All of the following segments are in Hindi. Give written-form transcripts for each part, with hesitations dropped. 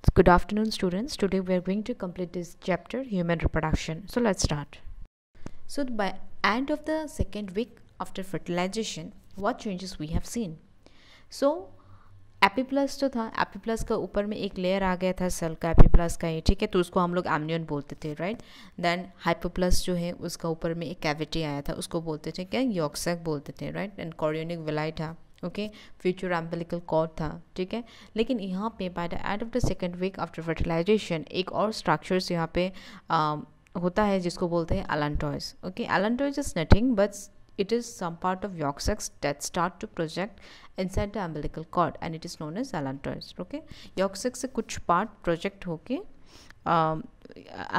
Good afternoon, students. Today we are going to complete this chapter, human reproduction. So let's start. So by end of the second week after fertilization, what changes we have seen? So एपीप्लस जो था, एपीप्लस का ऊपर में एक लेयर आ गया था सेल का, एपीप्लस का ये, ठीक है, तो उसको हम लोग एमनियन बोलते थे, राइट. देन हाइपोप्लस जो है उसका ऊपर में एक कैविटी आया था, उसको बोलते थे क्या, यॉर्क सैक बोलते थे, राइट. एंड कॉरियोनिक विलाई था, ओके, फ्यूचर एम्बिलिकल कॉर्ड था, ठीक है. लेकिन यहाँ पे by the end of the second week after fertilization एक और स्ट्रक्चर्स यहाँ पे होता है जिसको बोलते हैं allantois. Okay, allantois is nothing but it is some part of yolk sacs that start to project inside the umbilical cord and it is known as allantois. Okay, yolk sac से कुछ पार्ट प्रोजेक्ट होके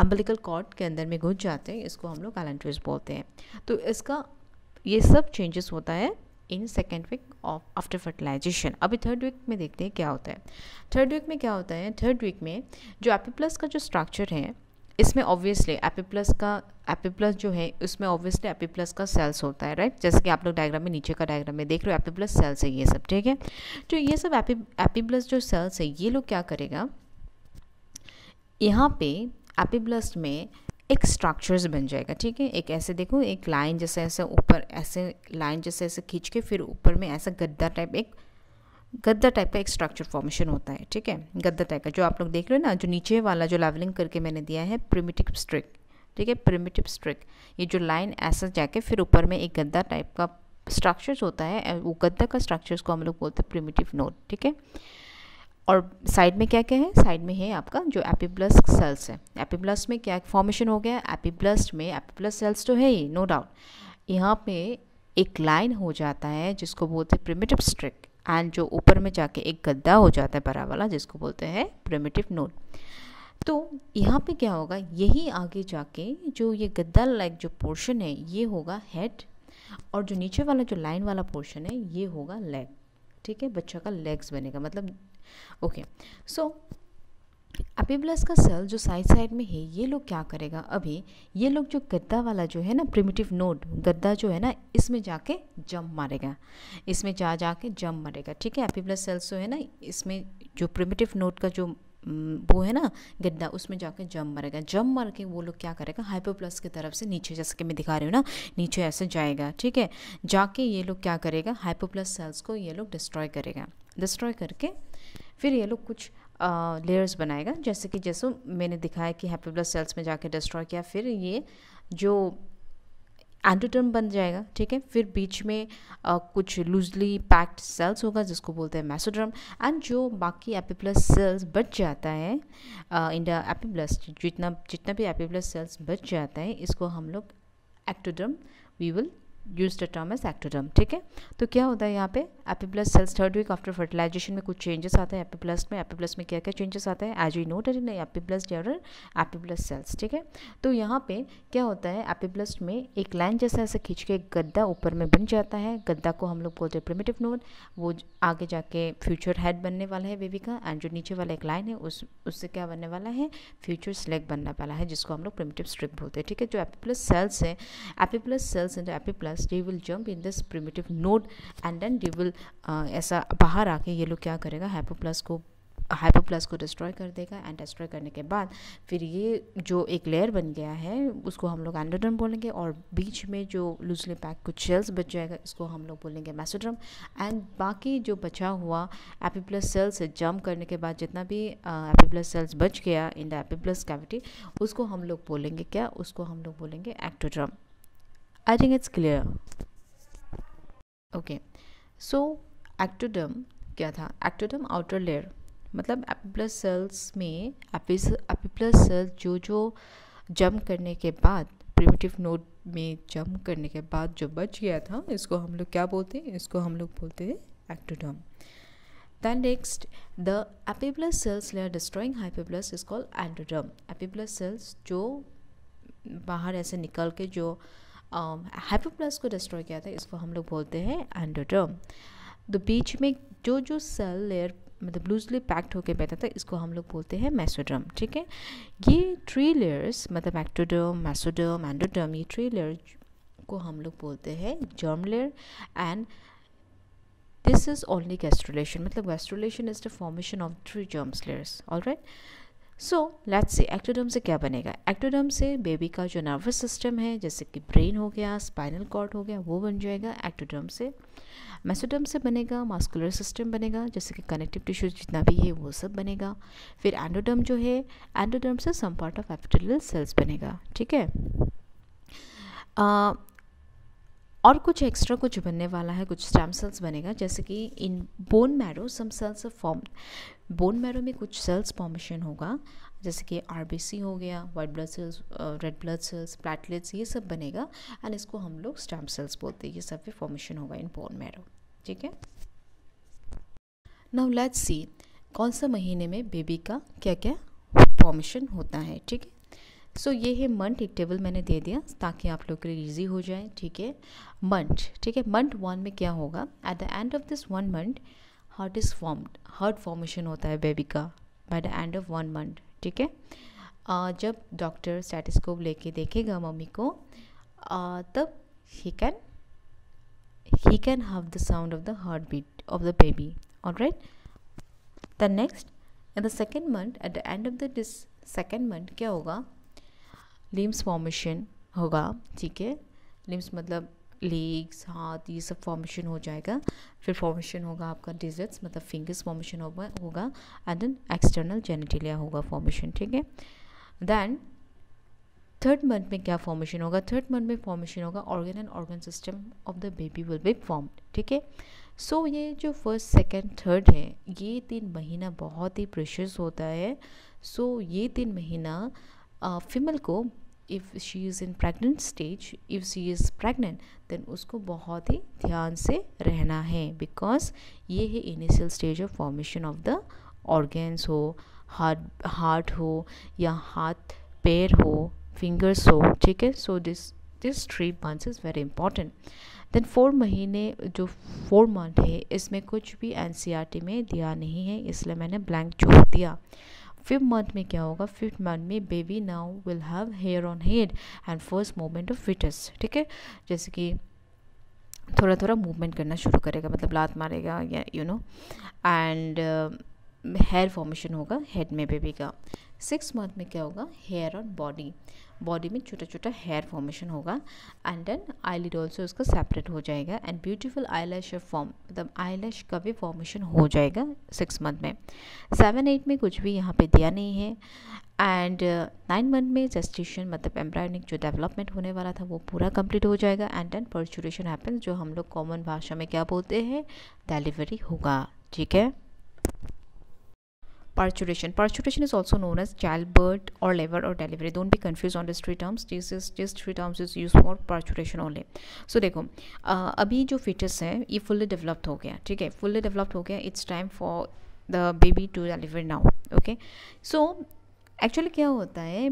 umbilical cord के अंदर में घुस जाते हैं, इसको हम लोग allantois बोलते हैं. तो इसका ये सब चेंजेस होता है in second week of after fertilization. अभी थर्ड वीक में देखते हैं क्या होता है. थर्ड वीक में क्या होता है, थर्ड वीक में जो एपीप्लस का जो स्ट्रक्चर है, इसमें ऑब्वियसली एपीप्लस जो है उसमें ऑब्वियसली एपीप्लस का सेल्स होता है, राइट. जैसे कि आप लोग डायग्राम में, नीचे का डायग्राम में देख रहे हो, एपीप्लस सेल्स है ये सब, ठीक है. तो ये सब एपीप्लस जो सेल्स है ये लोग क्या करेगा, यहाँ पे एपीप्लस में एक स्ट्रक्चर्स बन जाएगा, ठीक है. एक ऐसे देखो, एक लाइन जैसे ऐसे ऊपर, ऐसे लाइन जैसे ऐसे खींच के फिर ऊपर में ऐसा गद्दा टाइप का एक स्ट्रक्चर फॉर्मेशन होता है, ठीक है. गद्दा टाइप का जो आप लोग देख रहे हो ना, जो नीचे वाला जो लेवलिंग करके मैंने दिया है, प्रिमिटिव स्ट्रिक, ठीक है, प्रिमिटिव स्ट्रिक. ये जो लाइन ऐसा जाके फिर ऊपर में एक गद्दा टाइप का स्ट्रक्चर्स होता है, वो गद्दा का स्ट्रक्चर्स को हम लोग बोलते हैं प्रिमिटिव नोड, ठीक है. और साइड में क्या क्या है, साइड में है आपका जो एपीप्लस सेल्स है. एपीप्लस में क्या फॉर्मेशन हो गया, एपीप्लस में एपीप्लस सेल्स तो है ही, नो डाउट. यहाँ पे एक लाइन हो जाता है जिसको बोलते हैं प्रिमिटिव स्ट्रिक, एंड जो ऊपर में जाके एक गद्दा हो जाता है बड़ा वाला जिसको बोलते हैं प्रिमिटिव नोड. तो यहाँ पे क्या होगा, यही आगे जाके जो ये गद्दा लाइक जो पोर्शन है ये होगा हेड, और जो नीचे वाला जो लाइन वाला पोर्शन है ये होगा लेग, ठीक है. बच्चा का लेग्स बनेगा, मतलब ओके. सो एपीप्लस का सेल जो साइड में है ये लोग क्या करेगा, अभी ये लोग जो गद्दा वाला जो है ना, प्रिमिटिव नोड गद्दा जो है ना, इसमें जाके जंप मारेगा, इसमें जाके जंप मारेगा, ठीक है. एपीप्लस सेल्स जो है ना, इसमें जो प्रिमिटिव नोड का जो वो है ना गद्दा, उसमें जाके जंप मारेगा. जंप मार के वो लोग क्या करेगा, हाइपोप्लस की तरफ से नीचे, जैसे कि मैं दिखा रही हूँ ना, नीचे ऐसे जाएगा, ठीक है. जाके ये लोग क्या करेगा, हाइपोप्लस सेल्स को ये लोग डिस्ट्रॉय करेगा. डिस्ट्रॉय करके फिर ये लोग कुछ लेयर्स बनाएगा, जैसे मैंने दिखाया कि हैप्लोप्लस सेल्स में जाके डिस्ट्रॉय किया, फिर ये जो एंडोडर्म बन जाएगा, ठीक है. फिर बीच में कुछ लूजली पैक्ड सेल्स होगा जिसको बोलते हैं मेसोडर्म, एंड जो बाकी एपीप्लस सेल्स बच जाता है इन द एपीप्लस, जितना भी एपीप्लस सेल्स बच जाता है, इसको हम लोग ectoderm, we will use the term as ectoderm, ठीक है. तो क्या होता है यहाँ पे, epiblast cells third week after fertilization में कुछ चेंजेस आते हैं एपीप्लस में. एपीप्लस में क्या क्या चेंजेस आते हैं, as we note in epiblast their epiblast cells, ठीक है. तो यहाँ पे क्या होता है, एपीप्लस में एक लाइन जैसा ऐसे खींच के एक गद्दा ऊपर में बन जाता है. गद्दा को हम लोग बोलते हैं प्रिमिटिव नोड. वो आगे जाके फ्यूचर हेड बनने वाला है बेबी का, एंड जो नीचे वाला एक लाइन है उससे क्या बनने वाला है, फ्यूचर स्लेग बनने वाला है, जिसको हम लोग प्रिमिटिव स्ट्रिक बोलते हैं, ठीक है. जो एपीप्लस सेल्स है, epiblast cells in the epiblast they will jump in this primitive node and then they will ऐसा बाहर आके ये लोग क्या करेगा, हाइपोप्लस को डिस्ट्रॉय कर देगा. एंड डिस्ट्रॉय करने के बाद फिर ये जो एक लेयर बन गया है उसको हम लोग एंडोडर्म बोलेंगे, और बीच में जो लूजली पैक कुछ सेल्स बच जाएगा इसको हम लोग बोलेंगे मेसोडर्म. एंड बाकी जो बचा हुआ एपीप्लस सेल्स से जंप करने के बाद जितना भी एपीप्लस सेल्स बच गया इन द एपीप्लस कैविटी, उसको हम लोग बोलेंगे क्या, उसको हम लोग बोलेंगे ectoderm. I think it's clear. Okay, so ectoderm क्या था, ectoderm outer layer, मतलब एपीप्लस सेल्स में एपीप्लस सेल्स जो जंप करने के बाद, प्रिमिटिव नोड में जंप करने के बाद जो बच गया था, इसको हम लोग क्या बोलते हैं, इसको हम लोग बोलते हैं ectoderm. Then next, the epiplus cells layer destroying hypoplus is called endoderm. Epiblast cells जो बाहर ऐसे निकल के जो हाइपोप्लस को डिस्ट्रॉय किया था, इसको हम लोग बोलते हैं एंडोडर्म. तो बीच में जो सेल लेयर मतलब लूजली पैक्ड होकर बैठा था, इसको हम लोग बोलते हैं मेसोडर्म, ठीक है. ये 3 लेयर्स मतलब एक्टोडर्म, मेसोडर्म, एंडोडर्म, ये 3 लेयर को हम लोग बोलते हैं germ layer and this is only gastrulation, मतलब gastrulation is the formation of 3 germ layers. Alright, so let's see ectoderm से क्या बनेगा। एक्टोडर्म से बेबी का जो नर्वस सिस्टम है, जैसे कि ब्रेन हो गया, स्पाइनल कॉर्ड हो गया, वो बन जाएगा एक्टोडर्म से। मेसोडर्म से बनेगा मास्कुलर सिस्टम बनेगा, जैसे कि कनेक्टिव टिश्यू जितना भी है वो सब बनेगा। फिर एंडोडर्म जो है, एंडोडर्म से some part of epithelial cells बनेगा, ठीक है। और कुछ एक्स्ट्रा कुछ बनने वाला है, कुछ स्टेम सेल्स बनेगा, जैसे कि in bone marrow some cells form, bone marrow में कुछ सेल्स फॉर्मेशन होगा, जैसे कि आरबीसी हो गया, white blood cells, red blood cells, platelets, ये सब बनेगा एंड इसको हम लोग स्टेम सेल्स बोलते हैं। ये सब भी फॉर्मेशन होगा इन बोन मैरो, ठीक है। नाउ लेट्स सी कौन सा महीने में बेबी का क्या क्या फॉर्मेशन होता है, ठीक है। सो ये है मंथ, एक टेबल मैंने दे दिया ताकि आप लोग के लिए ईजी हो जाए, ठीक है। मंथ, ठीक है, मंथ 1 में क्या होगा, eight the end of this 1 month heart is formed, heart formation होता है बेबी का bye the end of 1 month, ठीक है। जब डॉक्टर स्टेथोस्कोप लेके देखेगा मम्मी को, तब he can have the sound of the heart beat of the baby. Alright, the next in the second month, at the end of the this second month क्या होगा, लिम्स फॉर्मेशन होगा, ठीक है। लिम्स मतलब लेग्स, हाथ, ये सब फॉर्मेशन हो जाएगा। फिर फॉर्मेशन होगा आपका डिजिट्स, मतलब फिंगर्स फॉर्मेशन होगा एंड देन एक्सटर्नल जेनिटेलिया होगा फॉर्मेशन, ठीक है। देन थर्ड मंथ में क्या फॉर्मेशन होगा, थर्ड मंथ में फॉर्मेशन होगा organ and organ system of the baby will be formed, ठीक है। सो ये जो फर्स्ट सेकेंड थर्ड है, ये 3 महीना बहुत ही प्रेशियस होता है। सो ये 3 महीना फीमेल को, if she is in pregnant stage, if she is pregnant, then उसको बहुत ही ध्यान से रहना है, बिकॉज ये है initial stage of formation of the organs, हो हार्ट हो या हाथ पैर हो, फिंगर्स हो, ठीक है। So this 3 months is very important. Then 4 महीने जो 4 मंथ है, इसमें कुछ भी एनसीईआरटी में दिया नहीं है, इसलिए मैंने ब्लैंक छोड़ दिया। 5th मंथ में क्या होगा, 5th मंथ में baby now will have hair on head and first movement of fetus, ठीक है। जैसे कि थोड़ा थोड़ा मूवमेंट करना शुरू करेगा, मतलब लात मारेगा या एंड हेयर फॉर्मेशन होगा हेड में बेबी का। 6th मंथ में क्या होगा, हेयर ऑन बॉडी, बॉडी में छोटा छोटा हेयर फॉर्मेशन होगा एंड देन आईलिड ऑल्सो उसका सेपरेट हो जाएगा एंड ब्यूटीफुल आईलैश फॉर्म, मतलब आईलैश का भी फॉर्मेशन हो जाएगा 6 मंथ में। 7-8 में कुछ भी यहाँ पे दिया नहीं है एंड 9 मंथ में जेस्टेशन, मतलब एम्ब्रायोनिक जो डेवलपमेंट होने वाला था वो पूरा कंप्लीट हो जाएगा एंड देन पर्चुरेशन हैपन्स, जो हम लोग कॉमन भाषा में क्या बोलते हैं, डिलीवरी होगा, ठीक है। Parturition is also known as childbirth or labor or delivery. Don't be confused on these 3 terms. These 3 terms is used for parturition only. So देखो अभी जो fetus है ये fully developed हो गया, ठीक है, fully developed हो गया. It's time for the baby to deliver now. Okay. So actually क्या होता है,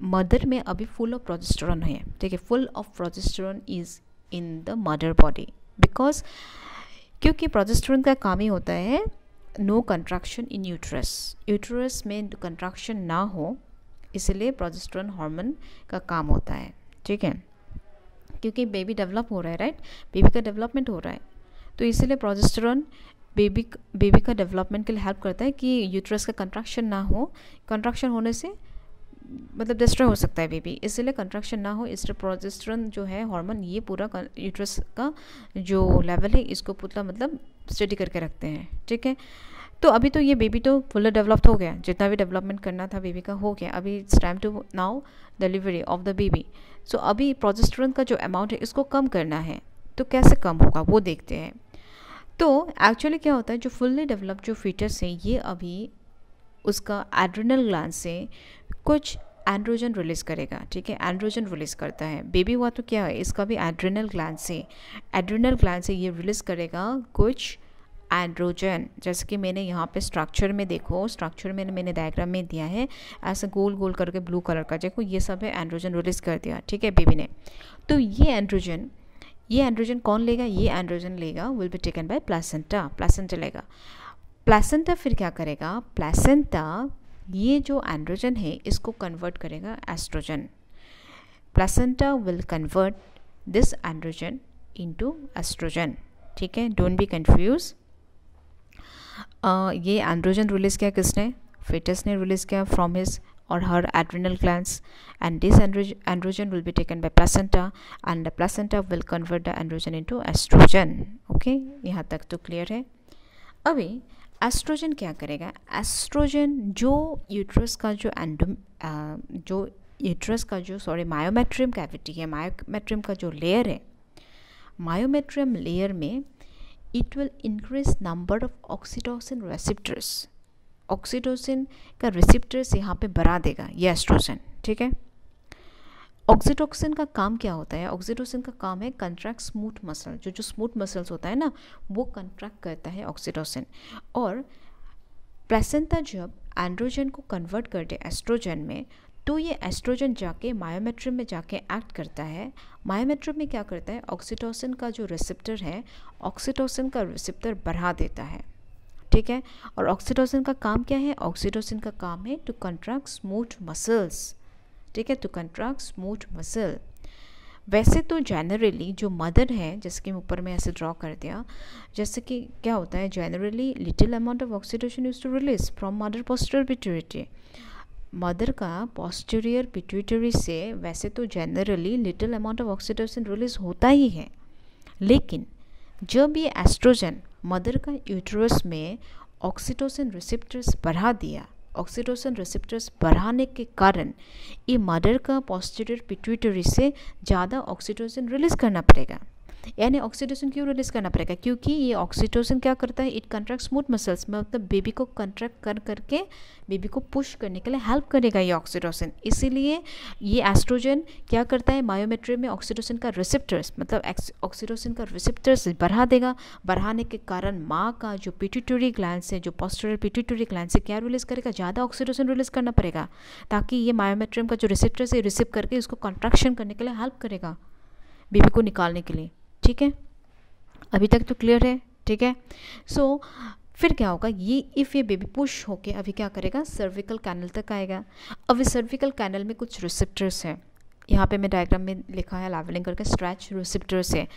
मदर में अभी फुल ऑफ प्रोजेस्टेरॉन है, ठीक है, full of progesterone is in the mother body, because क्योंकि प्रोजेस्टेरॉन का काम ही होता है no contraction in uterus, uterus में कंट्रैक्शन ना हो, इसलिए प्रोजेस्टेरॉन हार्मोन का काम होता है, ठीक है, क्योंकि बेबी डेवलप हो रहा है, राइट, बेबी का डेवलपमेंट हो रहा है, तो इसलिए प्रोजेस्टेरॉन बेबी का डेवलपमेंट के लिए हेल्प करता है कि यूट्रस का कंट्रैक्शन ना हो, कंट्रैक्शन होने से मतलब डिस्ट्रॉय हो सकता है बेबी, इसलिए कंट्रैक्शन ना हो, इसलिए प्रोजेस्टेरॉन जो है हार्मोन ये पूरा यूट्रस का जो लेवल है इसको पूरा मतलब स्टडी करके रखते हैं, ठीक है। तो अभी तो ये बेबी तो फुल डेवलप्ड हो गया, जितना भी डेवलपमेंट करना था बेबी का हो गया, अभी it's time to now delivery of the baby. So अभी प्रोजेस्टेरॉन का जो अमाउंट है इसको कम करना है, तो कैसे कम होगा वो देखते हैं। तो एक्चुअली क्या होता है, जो फुल्ली डेवलप्ड जो फीटस है ये अभी उसका एड्रेनल ग्लैंड से कुछ एंड्रोजन रिलीज़ करेगा, ठीक है, एंड्रोजन रिलीज़ करता है, बेबी हुआ तो क्या है, इसका भी एड्रेनल ग्लैंड से ये रिलीज़ करेगा कुछ एंड्रोजन, जैसे कि मैंने यहाँ पे स्ट्रक्चर में देखो, स्ट्रक्चर में मैंने डायग्राम में दिया है ऐसा गोल गोल करके ब्लू कलर का, देखो ये सब है एंड्रोजन रिलीज़ कर दिया, ठीक है, बेबी ने। तो ये एंड्रोजन कौन लेगा, ये एंड्रोजन लेगा will be taken by placenta लेगा। प्लासेंटा फिर क्या करेगा, प्लासेंटा ये जो एंड्रोजन है इसको कन्वर्ट करेगा estrogen, placenta will convert this androgen into estrogen, ठीक है, डोंट बी कंफ्यूज। ये एंड्रोजन रिलीज़ किया किसने, fetus ने रिलीज़ किया from his or her adrenal glands, and this androgen will be taken by placenta, and the placenta will convert the androgen into estrogen. Okay, यहाँ तक तो क्लियर है। अभी एस्ट्रोजन क्या करेगा, एस्ट्रोजन जो यूट्रस का जो मायोमेट्रियम कैविटी है, मायोमेट्रियम का जो लेयर है, मायोमेट्रियम लेयर में it will increase number of oxytocin receptors, oxytocin का रिसेप्टर्स यहाँ पे बढ़ा देगा ये एस्ट्रोजन, ठीक है। ऑक्सीटोसिन का काम क्या होता है, ऑक्सीटोसिन का काम है कंट्रैक्ट स्मूथ मसल, जो स्मूथ मसल्स होता है ना वो कंट्रैक्ट करता है ऑक्सीटोसिन। और प्लेसेंटा जब एंड्रोजन को कन्वर्ट कर दे एस्ट्रोजन में, तो ये एस्ट्रोजन जाके मायोमेट्रियम में जाके एक्ट करता है। मायोमेट्रियम में क्या करता है, ऑक्सीटोसिन का जो रिसेप्टर है, ऑक्सीटोसिन का रिसेप्टर बढ़ा देता है, ठीक है। और ऑक्सीटोसिन का काम क्या है, ऑक्सीटोसिन का काम है टू कंट्रैक्ट स्मूथ मसल्स, ठीक है, टू कंट्रैक्ट स्मूथ मसल। वैसे तो जनरली जो मदर है, जैसे कि ऊपर में ऐसे ड्रॉ कर दिया, जैसे कि क्या होता है generally little amount of oxytocin used to release from mother posterior pituitary. Mother का पोस्टीरियर पिट्यूटरी से वैसे तो generally little amount of oxytocin release होता ही है, लेकिन जब ये एस्ट्रोजन मदर का यूट्रस में ऑक्सीटोसिन रिसेप्टर्स बढ़ा दिया, ऑक्सीटोसिन रिसेप्टर्स बढ़ाने के कारण ये मदर का पोस्टीरियर पिट्यूटरी से ज़्यादा ऑक्सीटोसिन रिलीज़ करना पड़ेगा। यानी ऑक्सीटोसिन क्यों रिलीज़ करना पड़ेगा, क्योंकि ये ऑक्सीटोसिन क्या करता है, इट कंट्रैक्ट स्मूथ मसल्स में, मतलब बेबी को कंट्रैक्ट कर करके बेबी को पुश करने के लिए हेल्प करेगा ये ऑक्सीटोसिन। इसीलिए ये एस्ट्रोजन क्या करता है, मायोमेट्रियम में ऑक्सीटोसिन का रिसेप्टर्स, मतलब ऑक्सीटोसिन का रिसेप्टर्स बढ़ा देगा। बढ़ाने के कारण माँ का जो पिट्यूटरी ग्लैंड से, जो पोस्टीरियर पिट्यूटरी ग्लैंड से क्या रिलीज़ करेगा, ज़्यादा ऑक्सीटोसिन रिलीज़ करना पड़ेगा, ताकि ये मायोमेट्रियम का जो रिसेप्टर्स है रिसीव करके उसको कंट्रैक्शन करने के लिए हेल्प करेगा, बेबी को निकालने के लिए, ठीक है। अभी तक तो क्लियर है, ठीक है। सो फिर क्या होगा, ये इफ़ ये बेबी पुश होके अभी क्या करेगा, सर्विकल कैनल तक आएगा। अब इस सर्विकल कैनल में कुछ रिसेप्टर्स हैं, यहाँ पे मैं डायग्राम में लिखा है लेवलिंग करके, स्ट्रेच रिसेप्टर्स है।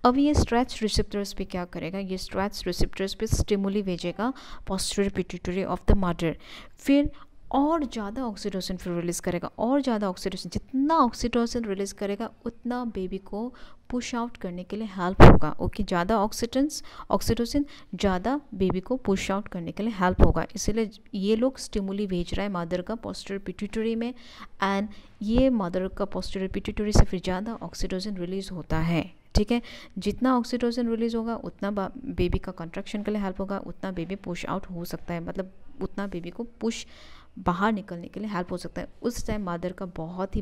अब ये स्ट्रेच रिसेप्टर्स पे क्या करेगा, ये स्ट्रेच रिसेप्टर्स पे स्टिमुली भेजेगा posterior pituitary of the mother, फिर और ज़्यादा ऑक्सीटोसिन फिर रिलीज़ करेगा, और ज़्यादा ऑक्सीटोसिन, जितना ऑक्सीटोसिन रिलीज़ करेगा उतना बेबी को पुश आउट करने के लिए हेल्प होगा। ओके, ज़्यादा ऑक्सीटोसिन ज़्यादा बेबी को पुश आउट करने के लिए हेल्प होगा। इसीलिए ये लोग स्टिमुली भेज रहा है मदर का पोस्टीरियर पिट्यूटरी में, एंड ये मदर का पोस्टीरियर पिट्यूटरी से फिर ज़्यादा ऑक्सीटोसिन रिलीज़ होता है, ठीक है। जितना ऑक्सीटोसिन रिलीज़ होगा उतना बेबी का कंट्रैक्शन के लिए हेल्प होगा, उतना बेबी पुश आउट हो सकता है, मतलब उतना बेबी को पुश बाहर निकलने के लिए हेल्प हो सकता है। उस टाइम मदर का बहुत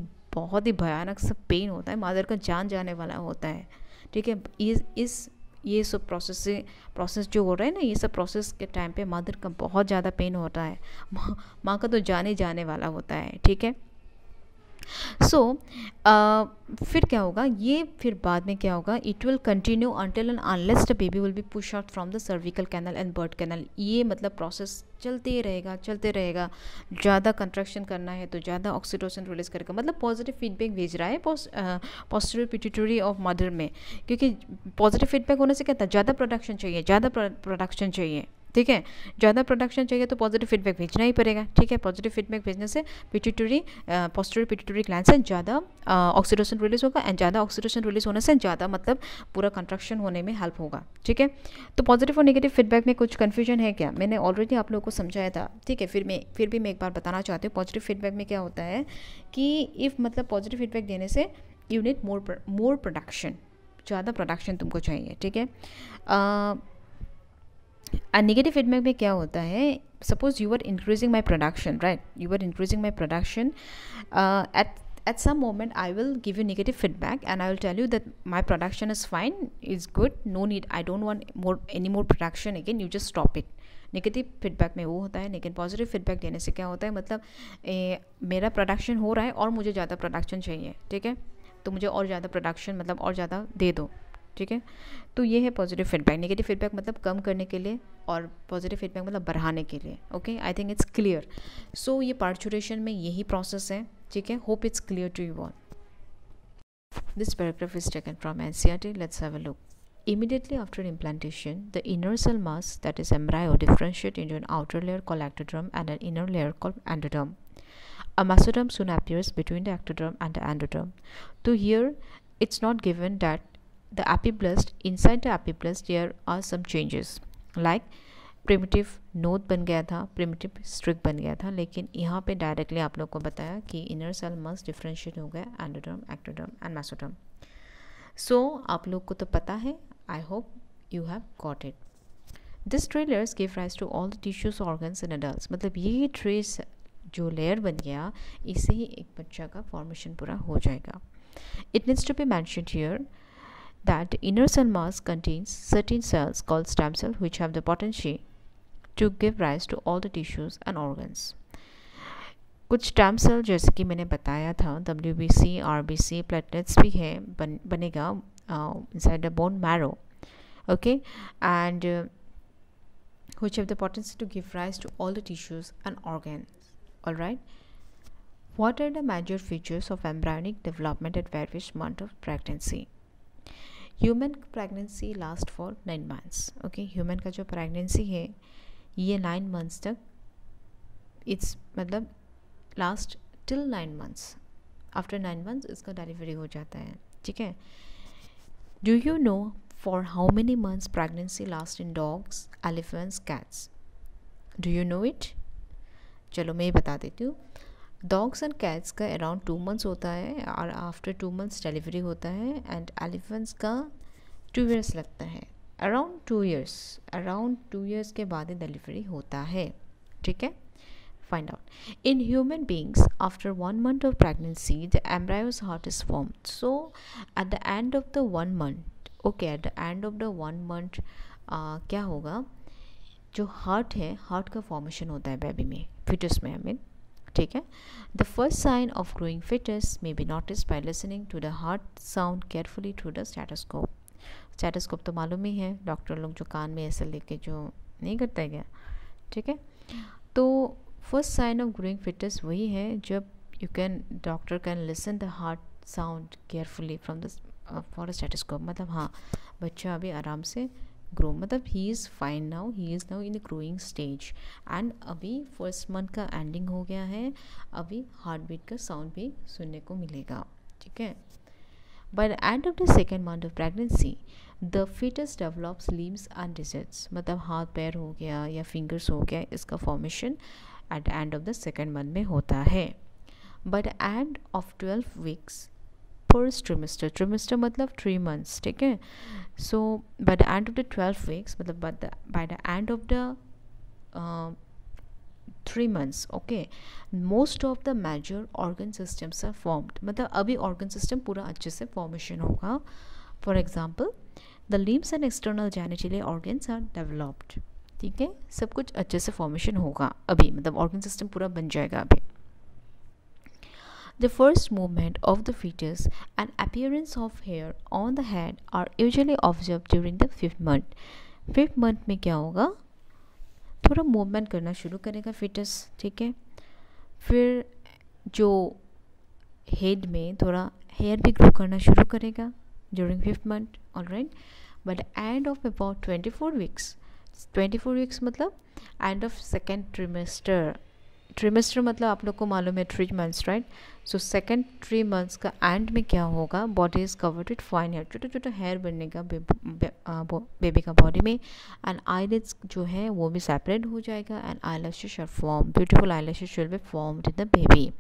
ही भयानक सा पेन होता है, मदर का जान जाने वाला होता है, ठीक है। ये सब प्रोसेस जो हो रहा है ना, ये सब प्रोसेस के टाइम पे मदर का बहुत ज़्यादा पेन होता है, माँ का तो जाने वाला होता है, ठीक है। सो फिर क्या होगा, ये फिर बाद में क्या होगा, it will continue until end unless the baby will be push out from the cervical canal and birth canal. ये मतलब प्रोसेस चलते रहेगा। ज़्यादा कंट्रैक्शन करना है तो ज़्यादा ऑक्सीटोसिन रिलीज करेगा, मतलब पॉजिटिव फीडबैक भेज रहा है पोस्टीरियर पिट्यूटरी ऑफ मदर में, क्योंकि पॉजिटिव फीडबैक होने से क्या था, ज़्यादा प्रोडक्शन चाहिए, ठीक है। ज़्यादा प्रोडक्शन चाहिए तो पॉजिटिव फीडबैक भेजना ही पड़ेगा, ठीक है। पॉजिटिव फीडबैक भेजने से पोस्टीरियर पिट्यूटरी ग्लैंड से ज़्यादा ऑक्सीटोसिन रिलीज होगा, एंड ज़्यादा ऑक्सीटोसिन रिलीज होने से ज़्यादा मतलब पूरा कंट्रैक्शन होने में हेल्प होगा, ठीक है। तो पॉजिटिव और नेगेटिव फीडबैक में कुछ कन्फ्यूजन है क्या, मैंने ऑलरेडी आप लोगों को समझाया था, ठीक है। फिर भी मैं एक बार बताना चाहती हूँ। पॉजिटिव फीडबैक में क्या होता है कि इफ़ मतलब पॉजिटिव फीडबैक देने से यू नीड मोर प्रोडक्शन, ज़्यादा प्रोडक्शन तुमको चाहिए, ठीक है। नेगेटिव फीडबैक में क्या होता है, suppose you are increasing my production, right, you are increasing my production, at some moment I will give you negative feedback and I will tell you that my production is fine, is good, no need, I don't want any more production again, you just stop it। Negative feedback में वो होता है, लेकिन पॉजिटिव फीडबैक देने से क्या होता है, मतलब मेरा प्रोडक्शन हो रहा है और मुझे ज़्यादा प्रोडक्शन चाहिए, ठीक है, तो मुझे और ज़्यादा प्रोडक्शन मतलब और ज़्यादा दे दो, ठीक है। तो ये है पॉजिटिव फीडबैक। नेगेटिव फीडबैक मतलब कम करने के लिए, और पॉजिटिव फीडबैक मतलब बढ़ाने के लिए। Okay, I think it's clear. So ये पार्चुरेशन में यही प्रोसेस है, ठीक है। Hope it's clear to you all. This paragraph is taken from NCERT, let's have a look. Immediately after implantation, the inner cell mass, that is embryo, differentiate into an outer layer called ectoderm and an inner layer called endoderm. A mesoderm soon appears between the ectoderm and the endoderm. So here it's not given that the epiblast, inside the epiblast there are some changes, like primitive node बन गया था, प्रिमिटिव स्ट्रिक बन गया था, लेकिन यहाँ पे डायरेक्टली आप लोग को बताया कि इनर सेल मस्ट डिफरेंशिएट हो गया endoderm, ectoderm and mesoderm. So आप लोग को तो पता है, I hope you have got it. This three layers give rise to all the tissues organs in adults. मतलब ये ट्रेस जो लेयर बन गया, इससे ही एक बच्चा का फॉर्मेशन पूरा हो जाएगा. It needs to be mentioned here that the inner cell mass contains certain cells called stem cells which have the potential to give rise to all the tissues and organs. कुछ स्टेम सेल जैसे कि मैंने बताया था, WBC, RBC, प्लेटलेट्स भी है, बनेगा inside the bone marrow, okay, and which have the potential to give rise to all the tissues and organs. All right. What are the major features of embryonic development at various months of pregnancy? Human pregnancy last for 9 months. Okay, human का जो प्रेगनेंसी है ये 9 मंथ्स तक, इट्स मतलब last till 9 months. After 9 months इसका डिलीवरी हो जाता है. ठीक है. Do you know for how many months pregnancy last in dogs, elephants, cats? Do you know it? चलो मैं बता देती हूँ. डॉग्स एंड कैट्स का अराउंड 2 मंथ्स होता है और आफ्टर 2 मंथ्स डिलीवरी होता है. एंड एलिफेंट्स का 2 years लगता है, अराउंड 2 years, अराउंड 2 years के बाद ही डिलीवरी होता है. ठीक है. Find out. In human beings after 1 month of pregnancy the embryo's heart is formed. So at the end of the 1 month, okay, at the end of the 1 month क्या होगा, जो हार्ट है, हार्ट का फॉर्मेशन होता है बेबी में, फिटस में, आई मीन. ठीक है. The first sign of growing fetus may be notice by listening to the heart sound carefully through the stethoscope. Stethoscope तो मालूम ही है, डॉक्टर लोग जो कान में ऐसे लेके जो नहीं करता है क्या. ठीक है. तो first sign of growing fetus वही है जब doctor can listen the heart sound carefully from the for a stethoscope. मतलब हाँ, बच्चा अभी आराम से ग्रो, मतलब he is fine now, he is now in the growing stage. And अभी फर्स्ट मंथ का एंडिंग हो गया है, अभी हार्ट बीट का साउंड भी सुनने को मिलेगा. ठीक है. By the end of the second month of pregnancy the fetus develops limbs and digits. मतलब हाथ पैर हो गया या फिंगर्स हो गया, इसका formation at the end of the second month में होता है. By the end of 12 weeks first trimester, trimester मतलब 3 months. ठीक है. So by the end of the 12 weeks, मतलब by the end of the 3 months, okay, most of the major organ systems are formed. मतलब अभी ऑर्गन सिस्टम पूरा अच्छे से फॉर्मेशन होगा. For example the limbs and external genital organs are developed. ठीक है. सब कुछ अच्छे से फॉर्मेशन होगा अभी, मतलब ऑर्गन सिस्टम पूरा बन जाएगा अभी. The first movement of the fetus and appearance of hair on the head are usually observed during the 5th month. 5th month में क्या होगा, थोड़ा मूवमेंट करना शुरू करेगा फिटस. ठीक है. फिर जो हेड में थोड़ा हेयर भी ग्रो करना शुरू करेगा during 5th month. all right. By the end of about 24 weeks, 24 weeks मतलब end of second trimester. Trimester मतलब आप लोग को मालूम है 3 months, right. So second 3 months का एंड में क्या होगा, body is covered with fine hair, छोटा छोटा हेयर बनेगा बेबी का बॉडी में. एंड आईलिड्स जो है वो भी सेपरेट हो जाएगा and eyelashes are form, beautiful eyelashes will be formed in the baby.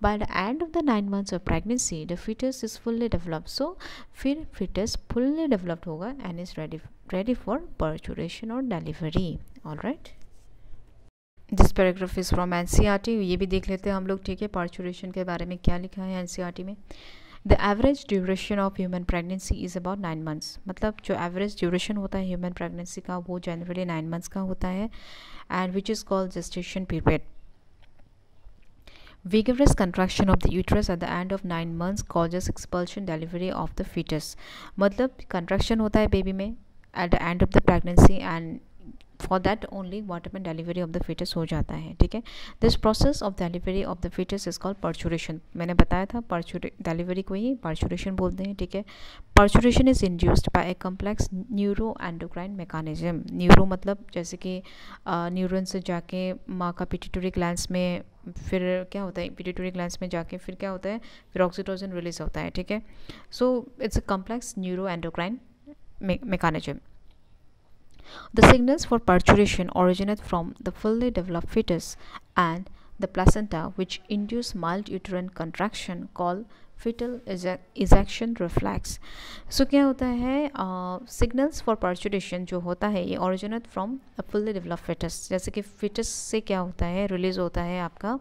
By the end of the 9 months of pregnancy the foetus is fully developed. So फिर फिटस फुल्ली डेवलप्ड होगा and is ready for parturition और delivery. All right. This paragraph is from NCERT. ये भी देख लेते हैं हम लोग. ठीक है. पार्चुरेशन के बारे में क्या लिखा है NCERT में. The average duration of human pregnancy is about 9 months. मतलब जो एवरेज ड्यूरेशन होता है ह्यूमन प्रेगनेंसी का वो जनरली 9 months का होता है and which is called gestation period. Vigorous contraction of the uterus at the end of 9 months causes expulsion delivery of the fetus. मतलब contraction होता है बेबी में at the end of the pregnancy and for that only what happen delivery of the fetus हो जाता है, ठीक है। This process of delivery of the fetus is called parturition. मैंने बताया था डिलीवरी को ही पर्चुरेशन बोलते हैं, ठीक है। पर्चुरेशन is induced by A complex neuro endocrine mechanism. Neuro मतलब जैसे कि न्यूरॉन से जाके माँ का पिट्यूटरी ग्लैंड्स में, फिर क्या होता है पिट्यूटरी ग्लैंड्स में जाके फिर क्या होता है, फिर ऑक्सीटोसिन रिलीज होता है, ठीक है। So it's a complex neuro endocrine mechanism. The signals for parturition originate from the fully developed fetus and the placenta, which induce mild uterine contraction called fetal ejection reflex. So क्या होता है, signals for parturition जो होता है ये originate from a fully developed fetus. जैसे कि fetus से क्या होता है, रिलीज होता है आपका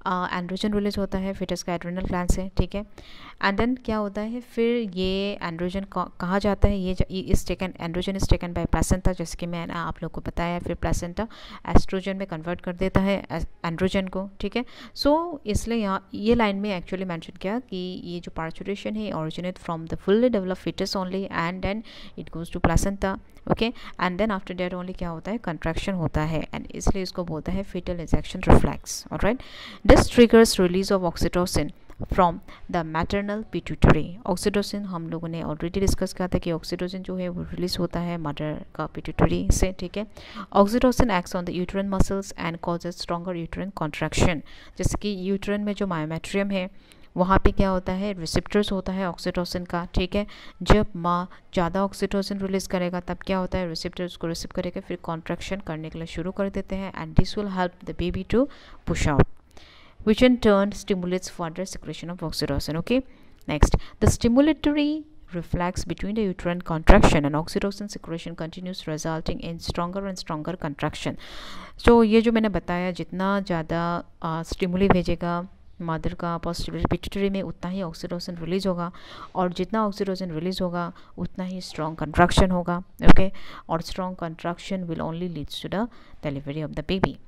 एंड्रोजन रिलीज होता है फिटस का एड्रेनल ग्लैंड से, ठीक है। एंड देन क्या होता है, फिर ये एंड्रोजन कहाँ जाता है, ये इस taken androgen is taken by placenta, जैसे कि मैंने आप लोग को बताया। फिर प्लेसेंटा एस्ट्रोजन में कन्वर्ट कर देता है एंड्रोजन को, ठीक है। सो इसलिए यहाँ ये लाइन में एक्चुअली मेंशन किया कि ये जो पार्चुरेशन है originate from the fully developed fetus only and then it goes to placenta, okay. And then after that only क्या होता है, कंट्रैक्शन होता है, एंड इसलिए इसको बोलता है fetal ejection reflex, alright. This triggers release of oxytocin from the maternal pituitary. Oxytocin हम लोगों ने ऑलरेडी डिस्कस किया था कि ऑक्सीटोसिन जो है वो रिलीज होता है मदर का पिट्यूटरी से, ठीक है। Oxytocin acts on the uterine muscles and causes stronger uterine contraction. जैसे कि यूट्रन में जो मायोमेट्रियम है वहाँ पे क्या होता है, रिसेप्टर्स होता है ऑक्सीटोसिन का, ठीक है। जब माँ ज़्यादा ऑक्सीटोसिन रिलीज करेगा तब क्या होता है, रिसेप्टर्स को रिसीव करेगा, फिर कॉन्ट्रैक्शन करने के लिए शुरू कर देते हैं, and this will help the baby to push out, which in turn stimulates further secretion of oxytocin, okay. Next, the stimulatory reflex between the uterine contraction and oxytocin secretion continues, resulting in stronger and stronger contraction. So ये जो मैंने बताया, जितना ज़्यादा स्टिमुली भेजेगा मदर का पोस्टीरियर पिट्यूटरी में उतना ही ऑक्सीटोसिन रिलीज होगा, और जितना ऑक्सीटोसिन रिलीज होगा उतना ही स्ट्रॉन्ग कंट्रैक्शन होगा, ओके। और strong contraction will only leads to the delivery of the baby.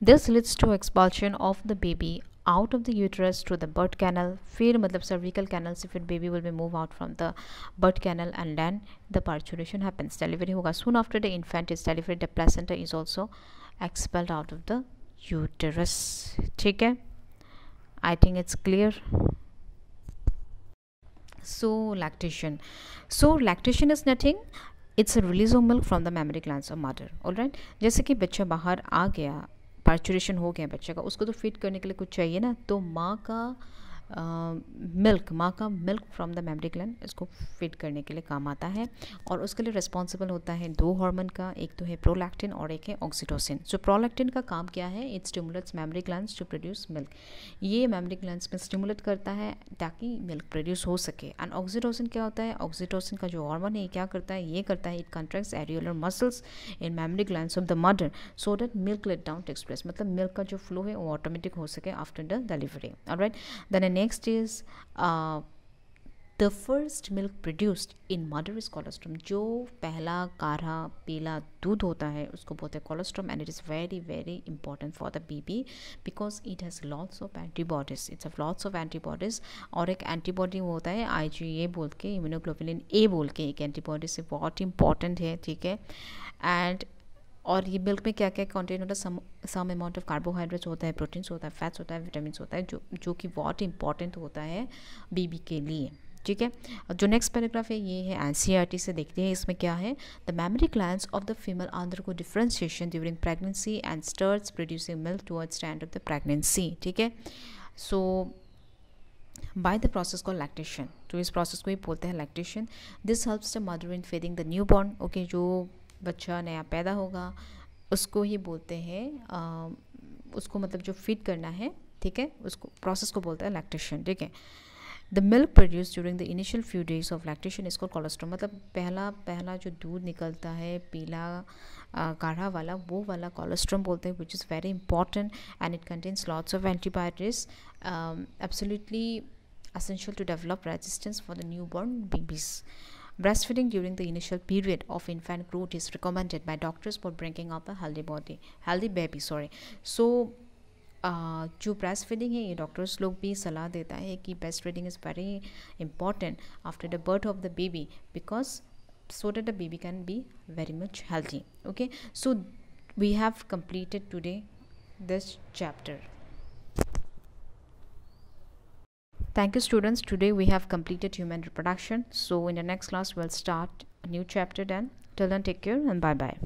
This leads to expulsion of the baby out of the uterus through the birth canal. फिर मतलब cervical canal से फिर baby will be move out from the birth canal and then the parturition happens. Delivery होगा. Soon after the infant is delivered, the placenta is also expelled out of the uterus. ठीक है? I think it's clear. So lactation. So lactation is nothing. It's a release of milk from the mammary glands of mother. All right. जैसे कि बच्चा बाहर आ गया, पार्चुरेशन हो गया बच्चे का, उसको तो फीड करने के लिए कुछ चाहिए ना, तो माँ का milk from the mammary gland इसको फीड करने के लिए काम आता है, और उसके लिए रिस्पॉन्सिबल होता है दो हार्मोन का, एक तो है प्रोलैक्टिन और एक है ऑक्सीटोसिन. सो प्रोलैक्टिन का काम क्या है, it stimulates mammary glands to produce milk. ये मैमरी ग्लैंड्स में स्टिमुलेट करता है ताकि मिल्क प्रोड्यूस हो सके. एंड ऑक्सीटोसिन क्या होता है, ऑक्सीटोसिन का जो हार्मोन है ये क्या करता है, ये करता है it contracts areolar muscles in mammary glands of the mother so that milk let down takes place. मतलब मिल्क का जो फ्लो है वो ऑटोमेटिक हो सके after the delivery. Alright, then next is the first milk produced in mother is colostrum. जो पहला काढ़ा पीला दूध होता है उसको बोलते हैं colostrum, and it is very very important for the baby because it has lots of antibodies. It's have lots of antibodies. और एक एंटीबॉडी वो होता है IgA बोल के, इम्यूनोग्लोबुलिन A बोल के एक एंटीबॉडी से बहुत इंपॉर्टेंट है, ठीक है. एंड और ये मिल्क में क्या क्या कंटेन होता है, सम अमाउंट ऑफ कार्बोहाइड्रेट्स होता है, प्रोटीन्स होता है, फैट्स होता है, विटामिन्स होता है, जो कि बहुत इंपॉर्टेंट होता है बेबी के लिए, ठीक है. जो नेक्स्ट पैराग्राफ है ये है NCERT से, देखते हैं इसमें क्या है. The memory glands of the female undergo differentiation during pregnancy and starts producing milk towards the end of the pregnancy, ठीक है. सो by the process called lactation, तो इस प्रोसेस को ही बोलते हैं lactation. This helps the mother in feeding the new born. Okay, जो बच्चा नया पैदा होगा उसको ही बोलते हैं, उसको मतलब जो फीड करना है, ठीक है, उसको प्रोसेस को बोलते हैं लैक्टेशन, ठीक है. The milk produce during the initial few days of lactation इसको कोलेस्ट्रॉम, मतलब पहला जो दूध निकलता है पीला गाढ़ा वाला, वो वाला कोलेस्ट्रॉम बोलते हैं, which is very important and it contains lots of antibiotics, absolutely essential to develop resistance for the newborn babies. Breastfeeding during the initial period of infant growth is recommended by doctors for bringing up a healthy baby. So जो ब्रेस्ट फीडिंग है ये डॉक्टर्स लोग भी सलाह देता है कि breast feeding is very important after the birth of the baby because so that the baby can be very much healthy. Okay, so we have completed today this chapter. Thank you, students. Today we have completed human reproduction. So in the next class we'll start a new chapter then. Till then, take care and bye bye.